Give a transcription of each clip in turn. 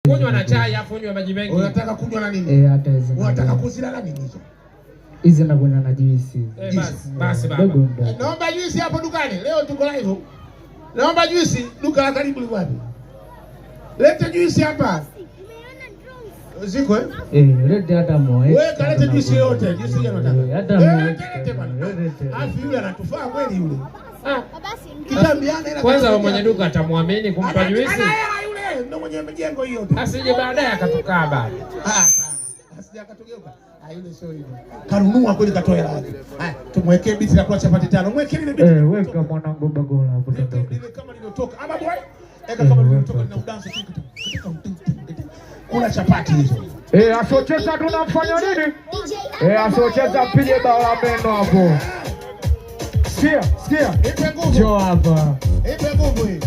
Kunywa na chai afu unywe maji mengi. Unataka kunywa na nini? Hata hizo. Unataka kuzila na nini hizo? Hizi na kunywa na juisi. Basi baba. Naomba juisi hapo dukani. Leo tuko live. Naomba juisi, duka la karibu liko wapi? Leta juisi hapa. Ziko leta hata moja. Wewe kaleta juisi yote, juisi gani unataka? Hata moja. Afi yule anatufaa kweli yule. Kitambiana ila kwanza wa mwenye duka atamwamini kumpa juisi. Ana hela yule, ndio mwenye mjengo hiyo. Asije baadaye akatukaa baba. Asije akatogeuka. Yule sio hivyo. Kanunua kweli katoa hela yake. Tumwekee biti la kwa chapati 5. Mwekee ile biti. Weka mwanangu bagola hapo totoka. Ile kama lilitoka. Ama boy. Eka kama lilitoka na udansi kitu. Kula chapati hizo. Asocheza tunamfanya nini? Asocheza pige bao la meno hapo. Sikia. Ipe nguvu. Njoo hapa. Ipe nguvu hii.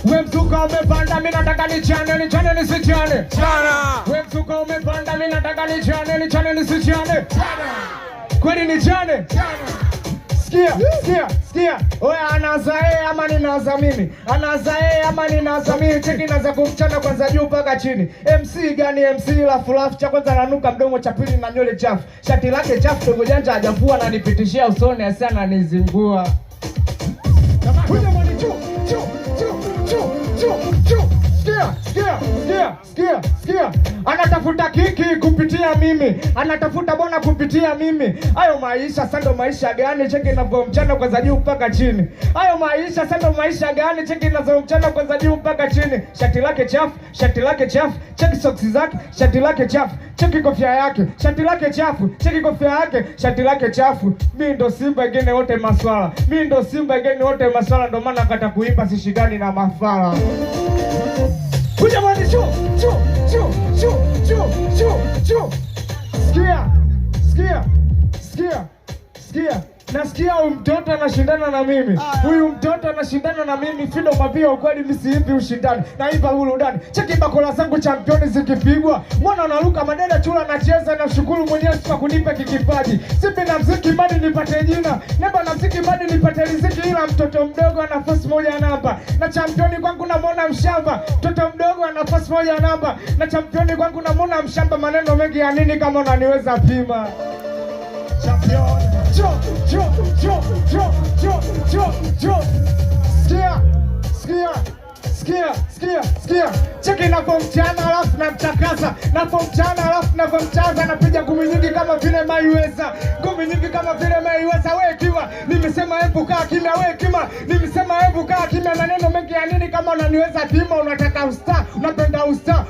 Wewe mzuka umepanda mimi nataka nichane nisichane. Chana. Wewe mzuka umepanda mimi nataka nichane nisichane. Kwani nichane? Sikia. Oya anaza yeye ama ninaza mimi? Anaza yeye ama ninaza mimi? Cheki naza kumchana kwanza juu mpaka chini. MC gani MC lafu cha kwanza nanuka mdomo cha pili na nywele chafu. Shati lake chafu dogo janja hajafua na nipitishia usoni asana nizingua. Kuja mwani chu. Sikia. Anatafuta kiki kupitia mimi. Anatafuta bwana kupitia mimi. Hayo maisha sando maisha gani? Cheki ninavyomchana kwanza juu mpaka chini. Hayo maisha sando maisha gani? Cheki ninavyomchana kwanza juu mpaka chini. Shati lake chafu. Cheki soksi zake, shati lake chafu. Cheki kofia yake, shati lake chafu. Cheki kofia yake, shati lake chafu. Mimi ndo Simba wengine wote maswala. Ndo maana kata kuimba sishindani na mafala. Kuja mwani chu. Sikia. Nasikia huyu mtoto anashindana na mimi. Fido mapia ukweli misiipi ushindani. Naimba burudani. Cheki bakola zangu championi zikipigwa. Mwana naruka madada chula nacheza na shukuru mwenyewe kwa kunipa kikipaji. Sipi na mziki badi nipate jina. Neba na mziki badi nipate riziki ila mtoto mdogo ana nafasi moja namba. Na championi kwangu namwona mshamba. Mtoto mdogo ana nafasi moja namba. Na championi kwangu namwona mshamba maneno mengi ya nini kama unaniweza pima. Champion. Sikia. Cheki napomchana alafu namchakaza. Napomchaza napiga ngumi nyingi kama vile Mayweather. Wewe kiwa nimesema hebu kaa kimya. Maneno mengi ya nini kama unaniweza pima? Unataka usta, unapenda usta.